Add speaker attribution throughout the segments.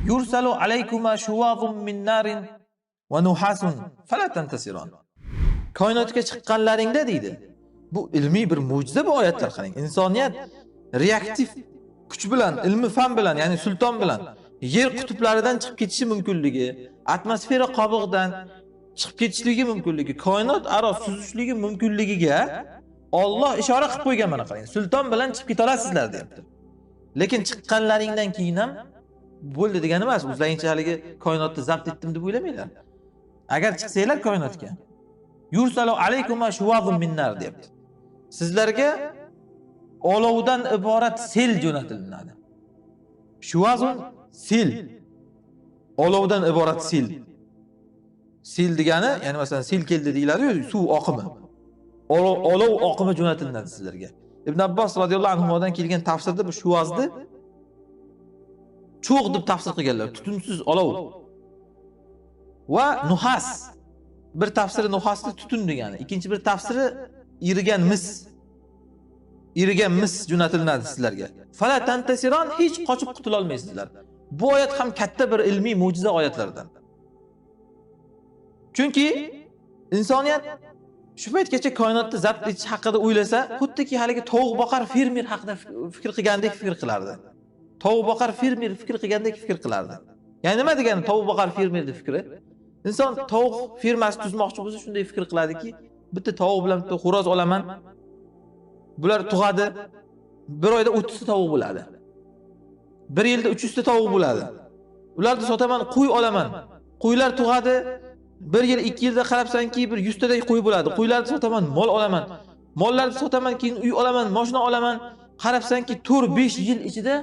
Speaker 1: Yursalu alaykuma shuwazun min narin va nuhasun fala tantasiron. Koinotga chiqqanlaringda deydi. Bu ilmiy bir mo'jiza bu oyatlar qarang. Insoniyat reaktiv kuch bilan, ilmi fan bilan, ya'ni sulton bilan yer qutublaridan chiqib ketishi mumkinligi, atmosfera qobig'idan chiqib ketishligi mumkinligi, koinot aro suzishligi mumkinligiga Alloh ishora qilib qo'ygan mana qarang. Sulton bilan chiqib keta olasizlar deyapti. Lekin chiqqanlaringdan keyin ham bo'ldi degani emas. O'zlaringcha haligi koinotni zabt etdim deb o'ylamanglar. Agar chiqsanglar koinotga, yursalu alaykuma shuwazun min nar deyapti. Sizlarga olovdan iborat sel jo'natiladi. Shuvazun sel. Olovdan iborat sel. Sel degani, ya'ni masalan sel keldi deyiladi-yu, suv oqimi. Olov oqimi jo'natiladi sizlarga. Ibn Abbos radhiyallohu anhudan kelgan tafsirda bu shuvazni cho'g' deb tafsir qilganlar, tutunsiz olov. Va nuhas. Bir tafsiri nuhasni tutun degani, ikkinchi bir tafsiri irigan mis jo'natiladi sizlarga. Fala tantasiron, hech qochib qutula olmaysizlar. Bu oyat ham katta bir ilmiy mo'jiza oyatlardan. Chunki insoniyat shu paytgacha koinotni zabt etish haqida o'ylasa, xuddiki haligi tovuq boqar fermer haqida fikr qilgandek fikr qilardi. Tovuq boqar fermer fikr qilgandek fikr qilardi. Ya'ni nima degani tovuq boqar fermerning fikri? Inson tovuq fermasi tuzmoqchi bo'lsa shunday fikr qiladiki, bitta tovuq bilan bitta xo'roz olaman. Bular tug'adi. Bir oyda 30 ta tovuq bo'ladi. Bir yilda 300 ta tovuq bo'ladi. Ularni sotaman, qo'y olaman. Qo'ylar tug'adi. Bir yil, 2 yilda qarabsanki bir 100 taday qo'y bo'ladi. Qo'ylarni sotaman, mol olaman. Mollarni sotaman, keyin uy olaman, mashina olaman. Qarabsanki 4-5 yil ichida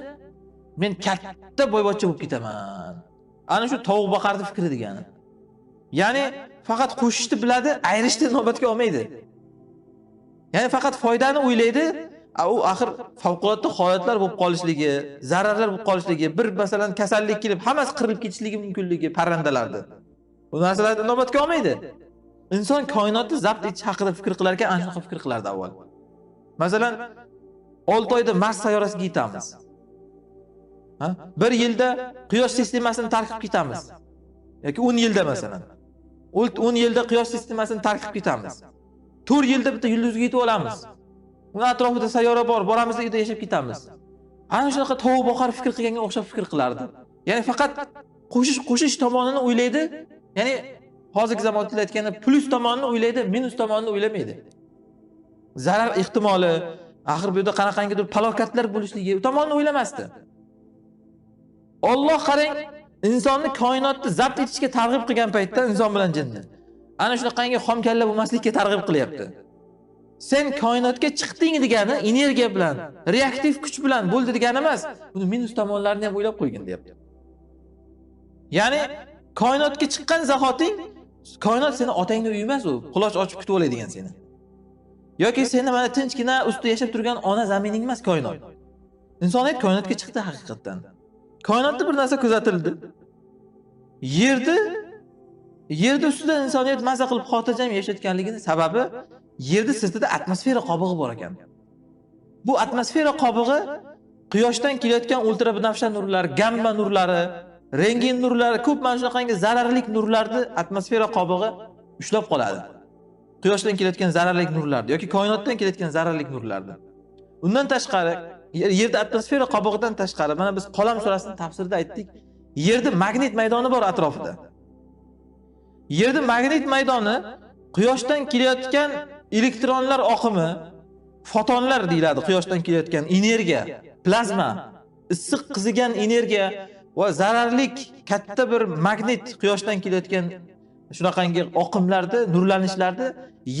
Speaker 1: men katta boyvachcha bo'lib ketaman. Ana shu tovuq boqardi fikri degani. Ya'ni faqat qo'shishni biladi, ayrishni navbatga olmaydi. Ya'ni faqat foydani o'ylaydi, u axir favqulodda holatlar bo'lib qolishligi, zararlar bo'lib qolishligi, bir masalan kasallik kelib, hammasi qirilib ketishligi mumkinligi parrandalardi. Bu narsalarni inobatga olmaydi. Inson koinotni zabt etish haqida fikr qilar ekan, ana shunaqa fikr qilardi avval. Masalan, 6 oyda Mars sayyorasiga yetamiz. Bir yilda Quyosh sistemasini tark qilib ketamiz. Yoki 10 yilda masalan. 10 yilda Quyosh sistemasini tark qilib ketamiz. 4 yilda bitta yulduzga yetib olamiz. Uni atrofida sayyora bor, boramiz uyda yashab ketamiz. Ana shunaqa tovuq boqar fikr qilganga o'xshab fikr qilardi. Ya'ni faqat qo'shish tomonini o'ylaydi. Ya'ni hozirgi zamonda aytganda plus tomonini o'ylaydi, minus tomonini o'ylamaydi. Zarar ehtimoli, axir bu yerda qanaqangidir falokatlar bo'lishligi tomonini o'ylamasdi. Alloh qarang, insonni koinotni zabt etishga targ'ib qilgan paytda inson bilan jinni. Ana shunaqangi xomkalla bo'lmaslikka targ'ib qilyapti. Sen koinotga chiqding degani energiya bilan, reaktiv kuch bilan bo'ldi degani emas, buni minus tomonlarini ham o'ylab qo'ygin deyapti. Ya'ni koinotga chiqqan zahoting, koinot seni otangni uyi emas u, quloch ochib kutib oladigan seni. Yoki seni mana tinchgina ustida yashab turgan ona zamining emas koinot. Insoniyat koinotga chiqdi haqiqatan. Koinotda bir narsa kuzatildi. Yerda ustida insoniyat mazza qilib xotirjam yashayotganligini sababi yerda sirtida atmosfera qobig'i bor ekan. Bu atmosfera qobig'i quyoshdan kelayotgan ultrabinafsha nurlar, gamma nurlari, rentgen nurlari, ko'p mana shunaqangi zararli nurlarni atmosfera qobig'i ushlab qoladi. Quyoshdan kelayotgan zararli nurlarni yoki koinotdan kelayotgan zararli nurlarni. Undan tashqari, yerda atmosfera qobig'idan tashqari, mana biz Qalam surasining tafsirida aytdik, yerda magnit maydoni bor atrofida. Yerda magnit maydoni quyoshdan kelayotgan elektronlar oqimi, fotonlar deyiladi, quyoshdan kelayotgan energiya, plazma, issiq qizigan energiya va zararlik katta bir magnit quyoshdan kelayotgan shunaqangi oqimlarda, nurlanishlarda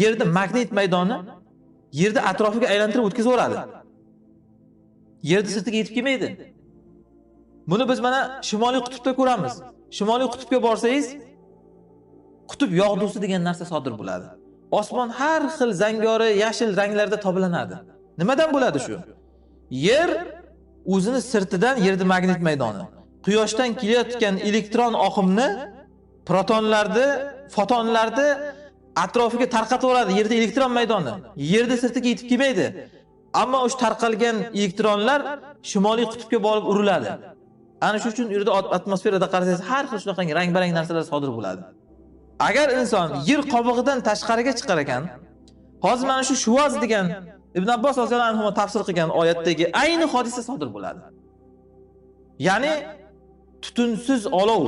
Speaker 1: yerda magnit maydoni yerda atrofiga aylantirib o'tkazaveradi. Yerda sirtiga yetib kelmaydi. Buni biz mana Shimoliy qutbda ko'ramiz. Shimoliy qutbga borsangiz, qutb yog'dusi degan narsa sodir bo'ladi. Osmon har xil zangori, yashil ranglarda tobilanadi. Nimadan bo'ladi shu? Yer o'zini sirtidan yerda magnit maydoni, quyoshdan kelayotgan elektron oqimni, protonlarni, fotonlarni atrofiga tarqataveradi yerda elektron maydoni. Yerda sirtiga yetib kelmaydi. Ammo o'sha tarqalgan elektronlar Shimoliy qutbga borib uriladi. Ana shu uchun u yerda atmosferada qarasangiz har xil shunaqangi rang-barang narsalar sodir bo'ladi. Agar inson yer qobig'idan tashqariga chiqar ekan, hozir mana shu Shuvaz degan Ibn Abbos roziyallohu anhu tafsir qilgan oyatdagi ayni hodisa sodir bo'ladi. Ya'ni tutunsiz olov.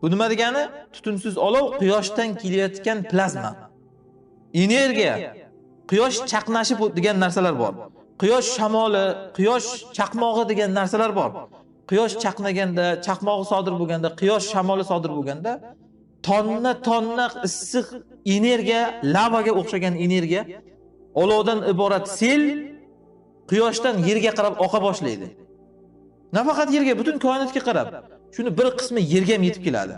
Speaker 1: Bu nima degani? Tutunsiz olov quyoshdan kelayotgan plazma. Energiya, quyosh chaqnashi degan narsalar bor. Quyosh shamoli, quyosh chaqmog'i degan narsalar bor. Quyosh chaqnaganda, chaqmog'i sodir bo'lganda, quyosh shamoli sodir bo'lganda tonna issiq energiya, lavaga o'xshagan energiya, olovdan iborat sel quyoshdan yerga qarab oqa boshlaydi. Nafaqat yerga, butun koinotga qarab. Shuni bir qismi yerga ham yetib keladi.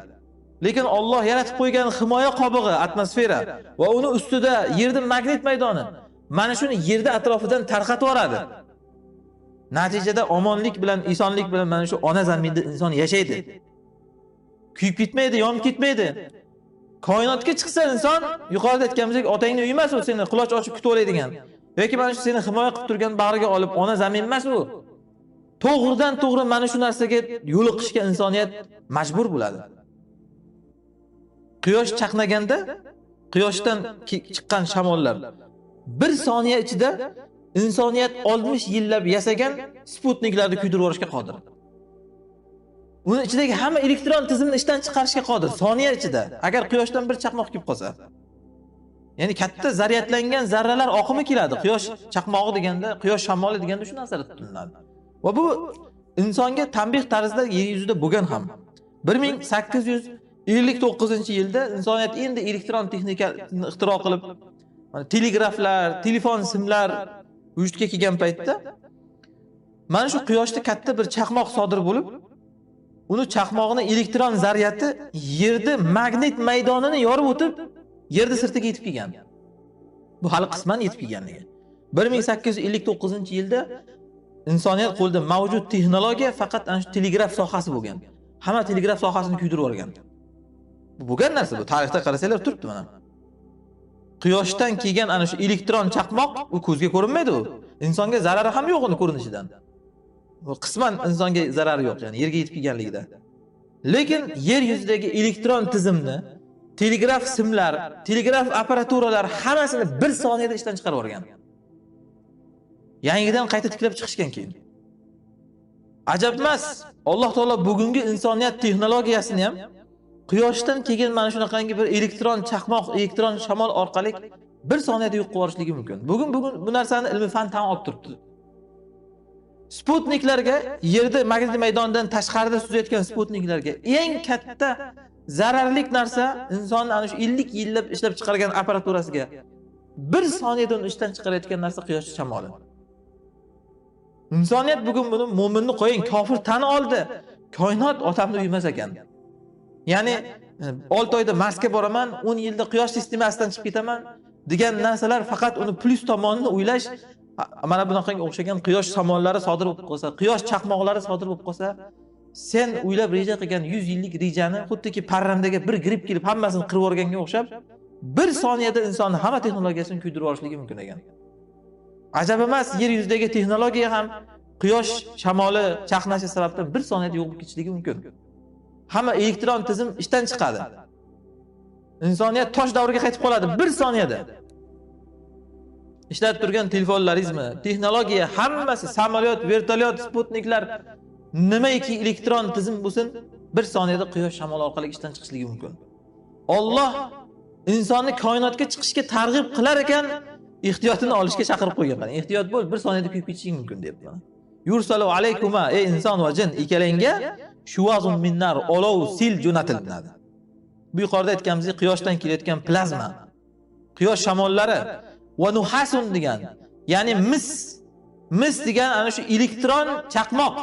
Speaker 1: Lekin Alloh yaratib qo'ygan himoya qobig'i, atmosfera va uni ustida yerning magnit maydoni mana shuni yerda atrofidan tarqatib yuboradi. Natijada omonlik bilan, insonlik bilan mana shu ona zaminda inson yashaydi. Kuyib ketmaydi, yonib ketmaydi. Koinotga chiqsa inson, yuqorida aytganimizdek, otangning uyi emas u, seni quloch ochib kutib oladigan. Yoki mana shu seni himoya qilib turgan bag'riga olib ona zamin emas u. To'g'ridan to'g'ri mana shu narsaga yo'liqishga insoniyat majbur bo'ladi. Quyosh chaqnaganda, quyoshdan chiqqan shamollar bir soniya ichida insoniyat 60 yillab yasagan sputniklarni kuydirib yuborishga qodir. Uni ichidagi hamma elektron tizimni ishdan chiqarishga qodir soniya ichida. Agar quyoshdan bir chaqmoq kelib qolsa. Ya'ni katta zaryadlangan zarralar oqimi keladi. Quyosh chaqmog'i deganda, quyosh shamoli deganda shu narsada tutiladi. Va bu insonga tanbih tarzida yer yuzida bo'lgan ham. 1859-yilda insoniyat endi elektron texnikani ixtiro qilib, telegraflar, telefon simlar vujudga kelgan paytda mana shu quyoshda katta bir chaqmoq sodir bo'lib, uni chaqmog'ining elektron zaryati yerda magnit maydonini yorib o'tib, yerda sirtiga yetib kelgan. Bu hali qisman yetib kelganligi. 1859-yilda insoniyat qo'lida mavjud texnologiya faqat ana shu telegraf sohasi bo'lgan. Hamma telegraf sohasini kuydirib yuborgan. Bu bo'lgan narsa, bu tarixda qarasanglar turibdi mana. Quyoshdan kelgan ana shu elektron chaqmoq u ko'zga ko'rinmaydi u. Insonga zarari ham yo'q uni ko'rinishidan. Bu qisman insonga zarari yo'q, ya'ni yerga yetib kelganligida. Lekin yer yuzidagi elektron tizimni, telegraf simlar, telegraf apparaturalari hammasini bir soniyada ishdan chiqarib yuborgan. Yangidan qayta tiklab chiqishgan keyin. Ajab emas, Alloh taolo bugungi insoniyat texnologiyasini ham quyoshdan kelgan mana shunaqangi bir elektron chaqmoq, elektron shamol orqali bir soniyada yo'q qilishligi mumkin. Bugun bu narsani ilmiy fan tan olib turibdi. Sputniklarga, yerda magnit maydonidan tashqarida suzayotgan sputniklarga eng katta zararli narsa insonning ana shu 50 yillab ishlab chiqargan apparaturasiga bir soniyada uni ishdan chiqarayotgan narsa quyosh shamoli. Insoniyat bugun buni mo'minni qo'ying, kofir tan oldi. Koinot otamni uymas ekan. Ya'ni 6 oyda Marsga boraman, 10 yilda quyosh sistemasidan chiqib ketaman degan narsalar faqat uni plyus tomonini o'ylash, mana bunaqangi o'xshagan quyosh shamollari sodir bo'lib qolsa, quyosh chaqmoqlari sodir bo'lib qolsa, sen o'ylab reja qilgan 100 yillik rejani xuddiki parrandaga bir grip kelib hammasini qirib yuborganga o'xshab, bir soniyada insonni hamma texnologiyasini kuydirib yuborishligi mumkin ekan. Ajab emas, yer yuzidagi texnologiya ham quyosh shamoli chaqnashi sababdan bir soniyada yo'q bo'lib ketishligi mumkin. Hamma elektron tizim ishdan chiqadi. Insoniyat tosh davriga qaytib qoladi bir soniyada. Ishlatib turgan telefonlarizmi, texnologiya hammasi, samolyot, vertolyot, sputniklar nimaiki elektron tizim bo'lsin, bir soniyada quyosh shamoli orqali ishdan chiqishligi mumkin. Alloh insonni koinotga chiqishga targ'ib qilar ekan, ehtiyotini olishga chaqirib qo'ygan. Mana ehtiyot bo'l, bir soniyada kuyib ketishing mumkin debdi. Yursalu alaykuma, ey inson va jin ikkalangga shuvazun minnar, olov sil jo'natiladi. Bu yuqorida aytganimizdek quyoshdan kelayotgan plazma, quyosh shamollari va nuhasun degan, ya'ni mis degan ana shu elektron chaqmoq,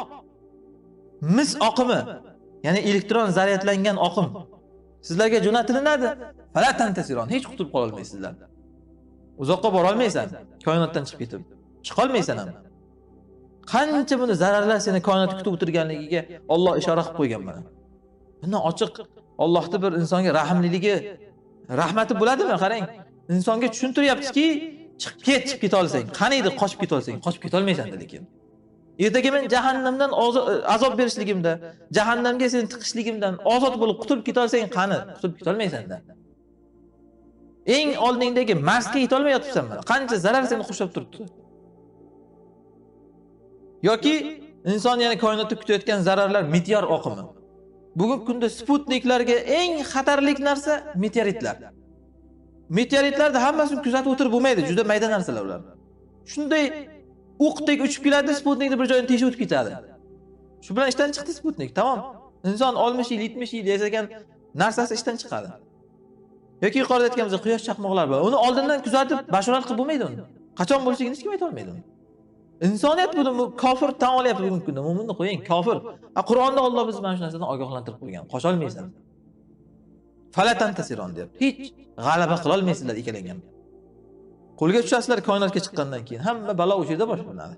Speaker 1: mis oqimi, ya'ni elektron zaryadlangan oqim sizlarga jo'natilinadi. Fala tantasiron, hech qutulib qola olmaysizlar. Uzoqqa bora olmaysan, koinotdan chiqib ketib. Chiqa olmaysan ham. Qancha buni zararlar seni koinotga kutib o'tirganligiga Alloh ishora qilib qo'ygan mana. Bundan ochiq Allohning bir insonga rahmliligi, rahmati bo'ladimi? Qarang, insonga tushuntiryaptiki, chiqib keta olsang, qaniydi qochib keta olsang, qochib keta olmaysan lekin. Ertaga men jahannamdan azob berishligimda, jahannamga seni tiqishligimdan ozod bo'lib qutulib keta olsang qani? Qutulib keta olmaysan-da. Eng oldingdagi Marsga yeta olmay yotibsan mana. Qancha zarar seni qurshab turibdi. Yoki inson yana koinotda kutayotgan zararlar meteor oqimi. Bugungi kunda Sputniklarga eng xatarlik narsa meteoritlar. Meteoritlarni hammasini kuzatib o'tirib bo'lmaydi, juda mayda narsalar ular. Shunday o'qdek uchib keladi, Sputnikni bir joydan teshib o'tib ketadi. Shu bilan ishdan chiqdi Sputnik, tamom. Inson 60 yil, 70 yil yashagan narsasi ishdan chiqadi. Yoki yuqorida aytganimiz quyosh chaqmoqlar bor. Uni oldindan kuzatib, bashorat qilib bo'lmaydi uni. Qachon bo'lishligini hech kim ayta olmaydi uni. Insoniyat buni kofir tan olyapti bugungi kunda. Mo'minni qo'ying, kofir. Qur'onda Alloh bizni mana shu narsadan ogohlantirib qo'ygan. Qocha olmaysan. Falatan tasiron deb. Hech g'alaba qila olmaysizlar ikkalangan. Qo'lga tushasizlar koinotga chiqqandan keyin. Hamma balo o'sha yerda boshlanadi.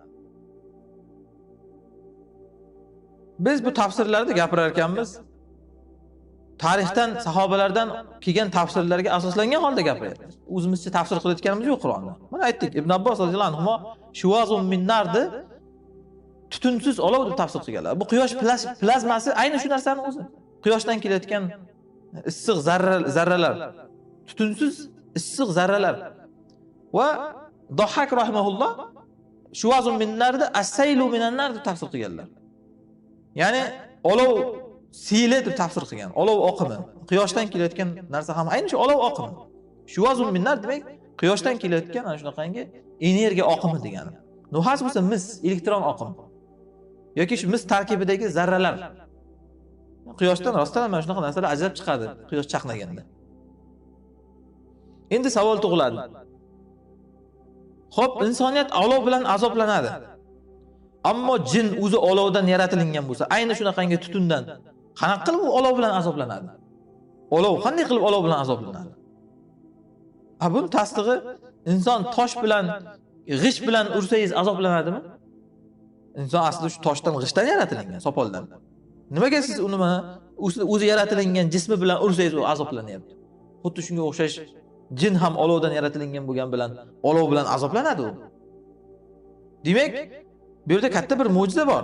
Speaker 1: Biz bu tafsirlarda gapirar ekanmiz. Tarixdan, sahobalardan kelgan tafsirlarga asoslangan holda gapiryapmiz. O'zimizcha tafsir qilayotganimiz yo'q Qur'onda. Mana aytdik, Ibn Abbos roziyallohu anhu shuvazun min nardi tutunsiz olov deb tafsir qilganlar. Bu quyosh plazmasi ayni shu narsani o'zi. Quyoshdan kelayotgan issiq zarralar, tutunsiz issiq zarralar. Va Dohak rahimahulloh shuvazun min nardi as-saylu minan nar deb tafsir qilganlar. Ya'ni olov sili deb tafsir qilgan. Olov oqimi. Quyoshdan kelayotgan narsa ham ayni shu olov oqimi. Shuvazun min nar demak quyoshdan kelayotgan ana shunaqangi energiya oqimi degani. Nuhas bo'lsa mis, elektron oqim. Yoki shu mis tarkibidagi zarralar. Quyoshdan rostdan mana shunaqa narsalar ajrab chiqadi, quyosh chaqnaganda. Endi savol tug'iladi. Xo'p, insoniyat olov bilan azoblanadi. Ammo jin o'zi olovdan yaratilingan bo'lsa, ayni shunaqangi tutundan qanaqa qilib u olov bilan azoblanadi? Olov qanday qilib olov bilan azoblanadi? Buni tasdig'i inson tosh bilan, g'isht bilan ursangiz azoblanadimi? Inson aslida shu toshdan, g'ishtdan yaratilingan, sopoldan. Nimaga siz uni mana o'zi yaratilingan jismi bilan ursangiz u azoblanyapti? Xuddi shunga o'xshash jin ham olovdan yaratilingan bo'lgan bilan olov bilan azoblanadi u. Demak, bu yerda katta bir mo'jiza bor.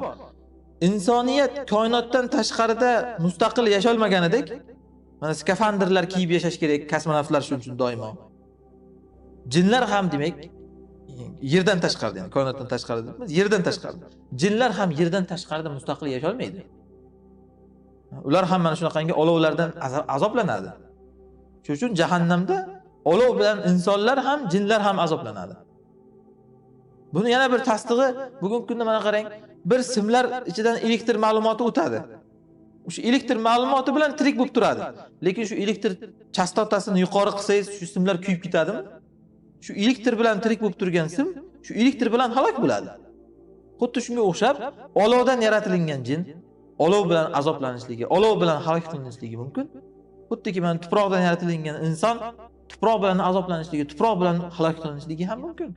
Speaker 1: İnsoniyat koinotdan tashqarida mustaqil yasholmaganidek, mana skafandrlar kiyib yashash kerak, kosmonavtlar shuning uchun doimo. Jinlar ham demak yerdan tashqarida, ya'ni koinotdan tashqarida deymiz, yerdan tashqarida. Jinlar ham yerdan tashqarida mustaqil yasholmaydi. Ular ham mana shunaqangi olovlardan azoblanadi. Shuning uchun jahannamda olov bilan insonlar ham, jinlar ham azoblanadi. Buni yana bir tasdig'i bugungi kunda mana qarang, bir simlar ichidan elektr ma'lumoti o'tadi. O'sha elektr ma'lumoti bilan tirik bo'lib turadi. Lekin shu elektr chastotasini yuqori qilsangiz, shu simlar kuyib ketadimi? Shu elektr bilan tirik bo'lib turgan sim, shu elektr bilan halok bo'ladi. Xuddi shunga o'xshab, olovdan yaratilingan jin olov bilan azoblanishligi, olov bilan halok qilinishligi mumkin. Xuddiki mana tuproqdan yaratilgan inson tuproq bilan azoblanishligi, tuproq bilan halok qilinishligi ham mumkin.